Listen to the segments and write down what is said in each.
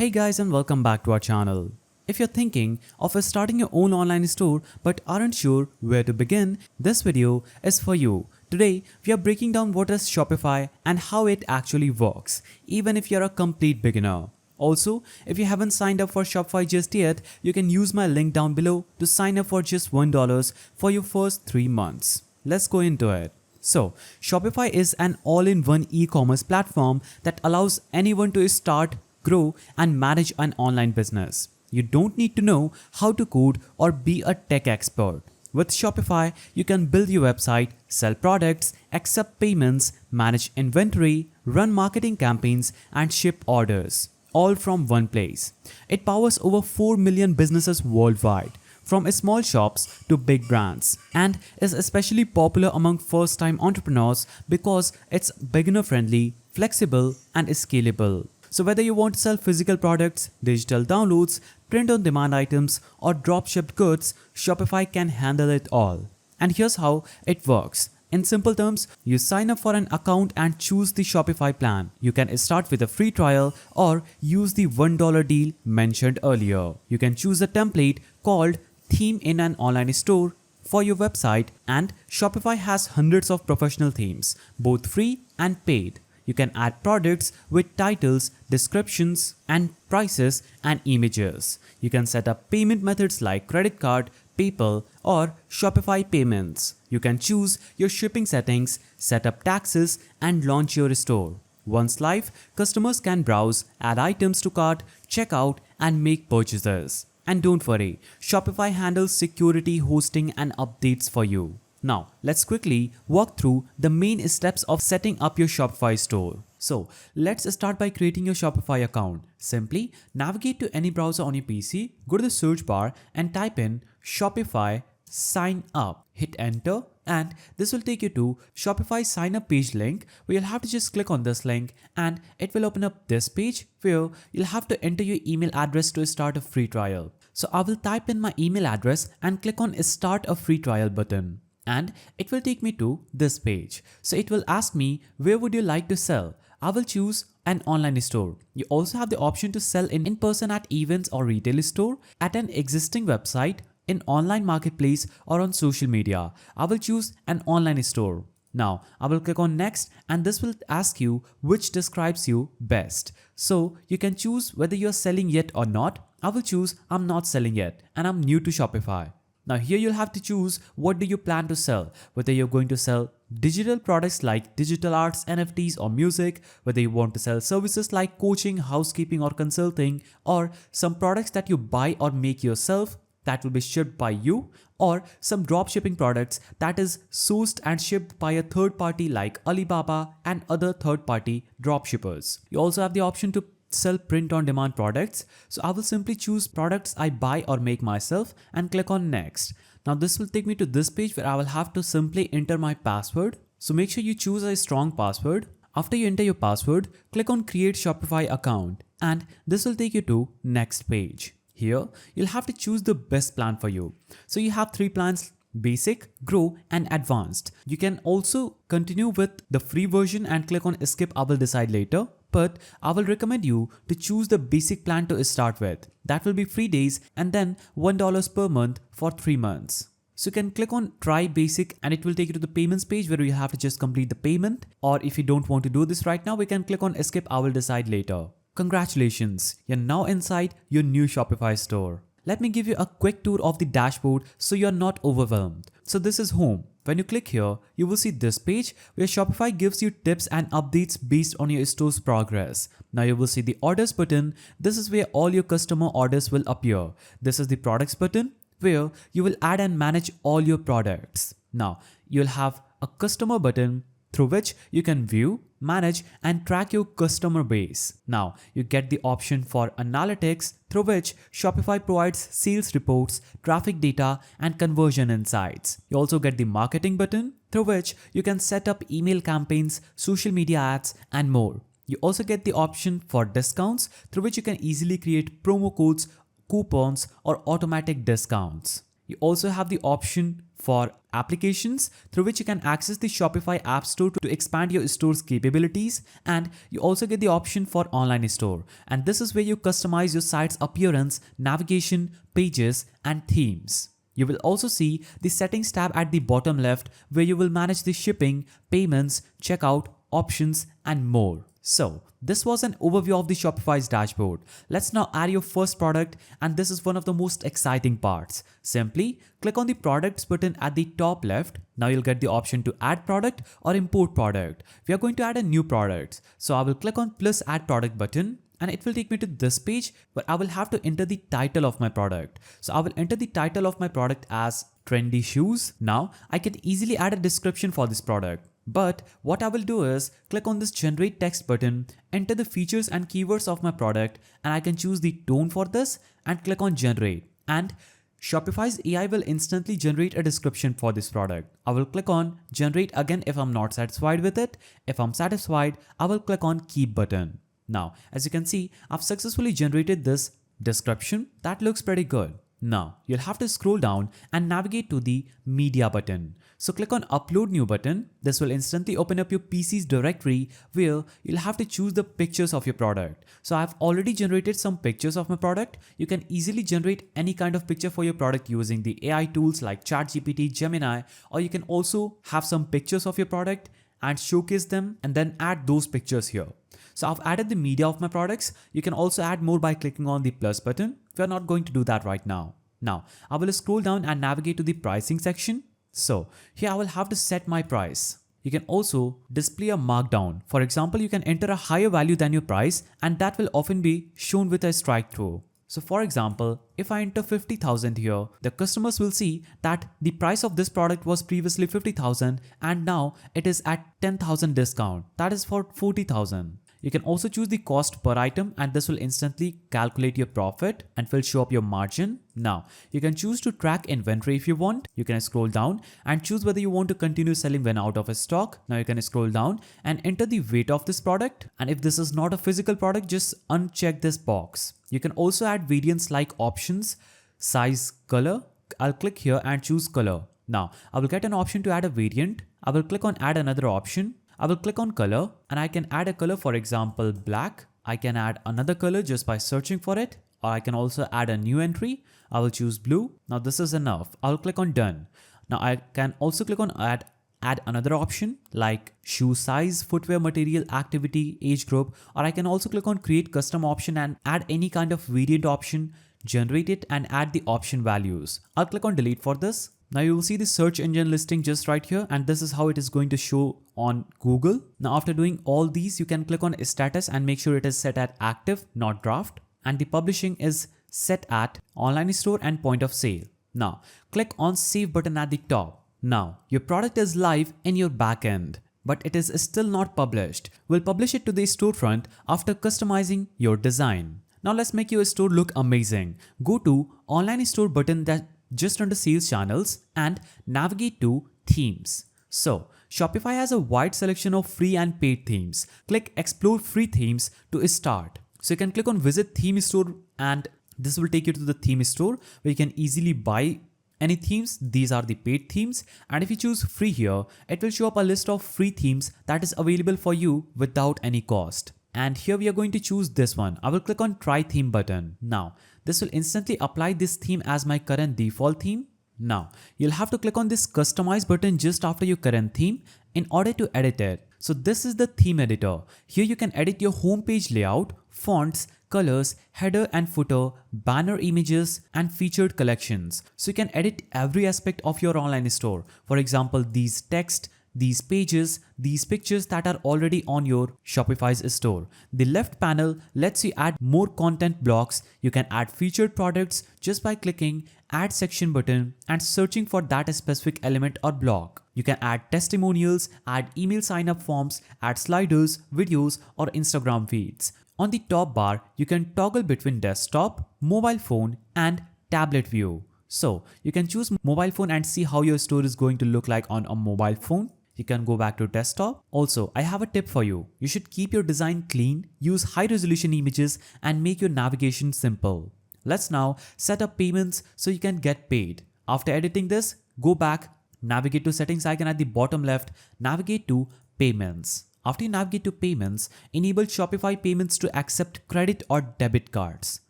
Hey guys, and welcome back to our channel. If you're thinking of starting your own online store but aren't sure where to begin, this video is for you. Today, we are breaking down what is Shopify and how it actually works, even if you're a complete beginner. Also, if you haven't signed up for Shopify just yet, you can use my link down below to sign up for just $1 for your first 3 months. Let's go into it. So, Shopify is an all-in-one e-commerce platform that allows anyone to start, grow, and manage an online business. You don't need to know how to code or be a tech expert. With Shopify, you can build your website, sell products, accept payments, manage inventory, run marketing campaigns, and ship orders, all from one place. It powers over 4 million businesses worldwide, from small shops to big brands, and is especially popular among first-time entrepreneurs because it's beginner-friendly, flexible, and scalable. So whether you want to sell physical products, digital downloads, print-on-demand items, or drop-shipped goods, Shopify can handle it all. And here's how it works. In simple terms, you sign up for an account and choose the Shopify plan. You can start with a free trial or use the $1 deal mentioned earlier. You can choose a template called Theme in an Online Store for your website, and Shopify has hundreds of professional themes, both free and paid. You can add products with titles, descriptions, and prices and images. You can set up payment methods like credit card, PayPal, or Shopify payments. You can choose your shipping settings, set up taxes, and launch your store. Once live, customers can browse, add items to cart, check out, and make purchases. And don't worry, Shopify handles security, hosting, and updates for you. Now, let's quickly walk through the main steps of setting up your Shopify store. So, let's start by creating your Shopify account. Simply navigate to any browser on your PC, go to the search bar and type in Shopify sign up. Hit enter and this will take you to Shopify sign up page link, where you'll have to just click on this link and it will open up this page where you'll have to enter your email address to start a free trial. So I will type in my email address and click on start a free trial button. And it will take me to this page. So it will ask me, where would you like to sell? I will choose an online store. You also have the option to sell in person at events or retail store, at an existing website, in online marketplace, or on social media. I will choose an online store. Now I will click on next and this will ask you which describes you best. So you can choose whether you're selling yet or not. I will choose I'm not selling yet and I'm new to Shopify. Now here you'll have to choose what do you plan to sell, whether you're going to sell digital products like digital arts, NFTs, or music, whether you want to sell services like coaching, housekeeping, or consulting, or some products that you buy or make yourself that will be shipped by you, or some dropshipping products that is sourced and shipped by a third party like Alibaba and other third party dropshippers. You also have the option to sell print-on-demand products. So I will simply choose products I buy or make myself and click on next. Now this will take me to this page where I will have to simply enter my password. So make sure you choose a strong password. After you enter your password, click on create Shopify account and this will take you to next page. Here you'll have to choose the best plan for you. So you have 3 plans: basic, grow, and advanced. You can also continue with the free version and click on skip I will decide later. But I will recommend you to choose the basic plan to start with. That will be free days and then $1 per month for 3 months. So you can click on try basic and it will take you to the payments page where you have to just complete the payment. Or if you don't want to do this right now, we can click on skip I will decide later. Congratulations, you're now inside your new Shopify store. Let me give you a quick tour of the dashboard so you're not overwhelmed. So this is home. When you click here, you will see this page where Shopify gives you tips and updates based on your store's progress. Now you will see the orders button. This is where all your customer orders will appear. This is the products button where you will add and manage all your products. Now you'll have a customer button through which you can view, manage, and track your customer base. Now you get the option for analytics, through which Shopify provides sales reports, traffic data, and conversion insights. You also get the marketing button, through which you can set up email campaigns, social media ads, and more. You also get the option for discounts, through which you can easily create promo codes, coupons, or automatic discounts. You also have the option for applications through which you can access the Shopify App Store to expand your store's capabilities, and you also get the option for online store, and this is where you customize your site's appearance, navigation, pages and themes. You will also see the settings tab at the bottom left where you will manage the shipping, payments, checkout, options and more. So this was an overview of the Shopify's dashboard. Let's now add your first product, and this is one of the most exciting parts. Simply click on the products button at the top left. Now you'll get the option to add product or import product. We are going to add a new product. So I will click on plus add product button, and it will take me to this page where I will have to enter the title of my product. So I will enter the title of my product as trendy shoes. Now I can easily add a description for this product. But what I will do is click on this generate text button, enter the features and keywords of my product, and I can choose the tone for this and click on generate. And Shopify's AI will instantly generate a description for this product. I will click on generate again if I'm not satisfied with it. If I'm satisfied, I will click on keep button. Now, as you can see, I've successfully generated this description that looks pretty good. Now, you'll have to scroll down and navigate to the media button. So click on upload new button. This will instantly open up your PC's directory where you'll have to choose the pictures of your product. So I've already generated some pictures of my product. You can easily generate any kind of picture for your product using the AI tools like ChatGPT, Gemini, or you can also have some pictures of your product and showcase them and then add those pictures here. So I've added the media of my products. You can also add more by clicking on the plus button. We're not going to do that right now. Now, I will scroll down and navigate to the pricing section. So here I will have to set my price. You can also display a markdown. For example, you can enter a higher value than your price, and that will often be shown with a strike through. So for example, if I enter 50,000 here, the customers will see that the price of this product was previously 50,000 and now it is at 10,000 discount. That is for 40,000. You can also choose the cost per item, and this will instantly calculate your profit and will show up your margin. Now, you can choose to track inventory if you want. You can scroll down and choose whether you want to continue selling when out of a stock. Now you can scroll down and enter the weight of this product. And if this is not a physical product, just uncheck this box. You can also add variants like options, size, color. I'll click here and choose color. Now, I will get an option to add a variant. I will click on add another option. I will click on color and I can add a color, for example, black. I can add another color just by searching for it, or I can also add a new entry. I will choose blue. Now this is enough. I'll click on done. Now I can also click on add another option like shoe size, footwear material, activity, age group, or I can also click on create custom option and add any kind of variant option, generate it and add the option values. I'll click on delete for this. Now you will see the search engine listing just right here, and this is how it is going to show on Google. Now after doing all these, you can click on status and make sure it is set at active, not draft, and the publishing is set at online store and point of sale. Now click on save button at the top. Now your product is live in your backend, but it is still not published. We'll publish it to the storefront after customizing your design. Now let's make your store look amazing. Go to online store button that just under sales channels and navigate to themes. So Shopify has a wide selection of free and paid themes. Click explore free themes to start. So you can click on visit theme store, and this will take you to the theme store where you can easily buy any themes. These are the paid themes, and if you choose free here, it will show up a list of free themes that is available for you without any cost. And here we are going to choose this one. I will click on try theme button. Now this will instantly apply this theme as my current default theme. Now you'll have to click on this customize button just after your current theme in order to edit it. So this is the theme editor. Here you can edit your homepage layout, fonts, colors, header and footer, banner images and featured collections. So you can edit every aspect of your online store. For example, these text, these pages, these pictures that are already on your Shopify's store. The left panel lets you add more content blocks. You can add featured products just by clicking add section button and searching for that specific element or block. You can add testimonials, add email sign up forms, add sliders, videos or Instagram feeds. On the top bar, you can toggle between desktop, mobile phone and tablet view. So you can choose mobile phone and see how your store is going to look like on a mobile phone. You can go back to desktop. Also, I have a tip for you. You should keep your design clean, use high resolution images and make your navigation simple. Let's now set up payments so you can get paid. After editing this, go back, navigate to settings icon at the bottom left, navigate to payments. After you navigate to payments, enable Shopify payments to accept credit or debit cards.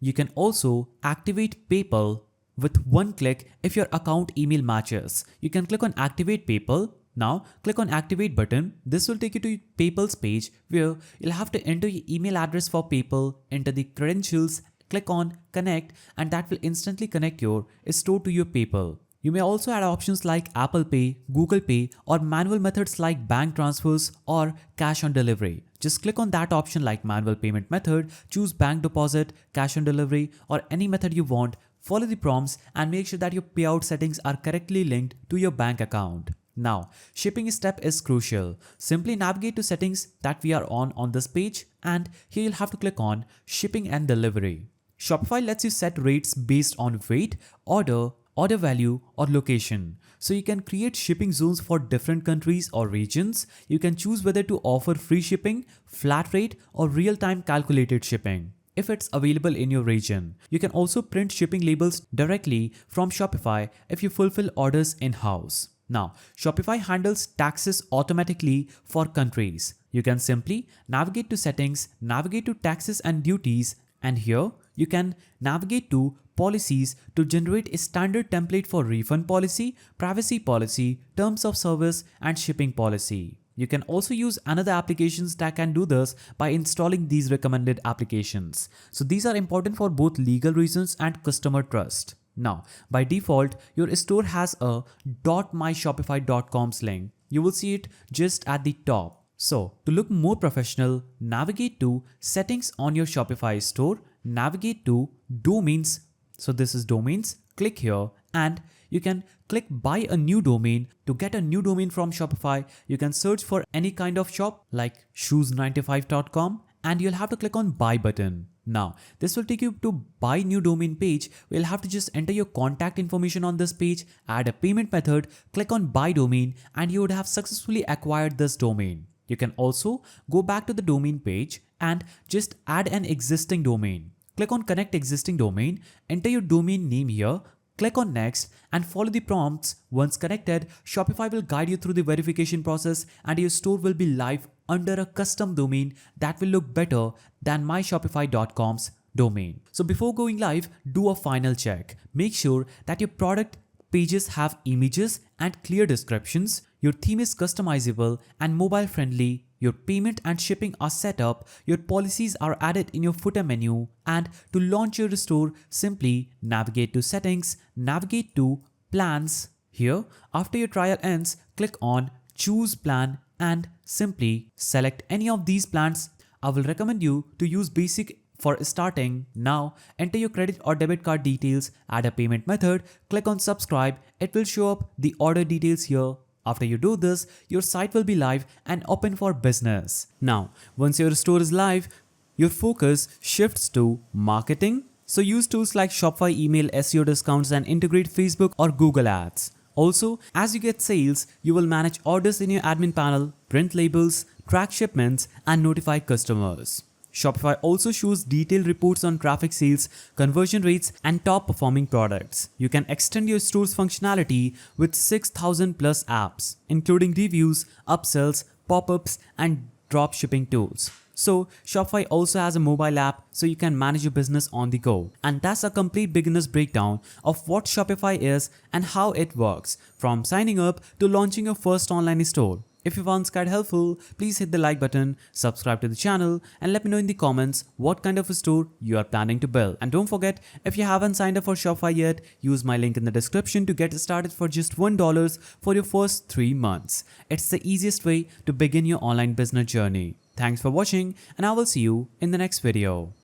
You can also activate PayPal with one click if your account email matches. You can click on activate PayPal. Now click on activate button. This will take you to PayPal's page where you'll have to enter your email address for PayPal, enter the credentials, click on connect, and that will instantly connect your store to your PayPal. You may also add options like Apple Pay, Google Pay, or manual methods like bank transfers or cash on delivery. Just click on that option like manual payment method, choose bank deposit, cash on delivery, or any method you want. Follow the prompts and make sure that your payout settings are correctly linked to your bank account. Now, shipping step is crucial. Simply navigate to settings that we are on this page, and here you'll have to click on shipping and delivery. Shopify lets you set rates based on weight, order value, or location. So you can create shipping zones for different countries or regions. You can choose whether to offer free shipping, flat rate, or real-time calculated shipping if it's available in your region. You can also print shipping labels directly from Shopify if you fulfill orders in-house. Now, Shopify handles taxes automatically for countries. You can simply navigate to settings, navigate to taxes and duties, and here you can navigate to policies to generate a standard template for refund policy, privacy policy, terms of service, and shipping policy. You can also use another applications that can do this by installing these recommended applications. So these are important for both legal reasons and customer trust. Now, by default, your store has a .myshopify.com's link. You will see it just at the top. So, to look more professional, navigate to Settings on your Shopify store, navigate to Domains. So this is domains. Click here and you can click buy a new domain. To get a new domain from Shopify, you can search for any kind of shop like shoes95.com and you'll have to click on buy button. Now, this will take you to buy new domain page. We'll have to just enter your contact information on this page, add a payment method, click on buy domain, and you would have successfully acquired this domain. You can also go back to the domain page and just add an existing domain. Click on connect existing domain, enter your domain name here, click on next and follow the prompts. Once connected, Shopify will guide you through the verification process and your store will be live under a custom domain that will look better than myshopify.com's domain. So before going live, do a final check. Make sure that your product pages have images and clear descriptions, your theme is customizable and mobile friendly, your payment and shipping are set up, your policies are added in your footer menu, and to launch your store, simply navigate to settings, navigate to plans. Here, after your trial ends, click on choose plan and simply select any of these plans. I will recommend you to use basic for starting. Now, enter your credit or debit card details, add a payment method, click on subscribe. It will show up the order details here. After you do this, your site will be live and open for business. Now, once your store is live, your focus shifts to marketing. So use tools like Shopify email SEO discounts and integrate Facebook or Google ads. Also, as you get sales, you will manage orders in your admin panel, print labels, track shipments, and notify customers. Shopify also shows detailed reports on traffic sales, conversion rates, and top performing products. You can extend your store's functionality with 6,000 plus apps, including reviews, upsells, pop-ups, and drop shipping tools. So Shopify also has a mobile app so you can manage your business on the go. And that's a complete beginner's breakdown of what Shopify is and how it works, from signing up to launching your first online store. If you found this guide helpful, please hit the like button, subscribe to the channel, and let me know in the comments what kind of a store you are planning to build. And don't forget, if you haven't signed up for Shopify yet, use my link in the description to get started for just $1 for your first 3 months. It's the easiest way to begin your online business journey. Thanks for watching, and I will see you in the next video.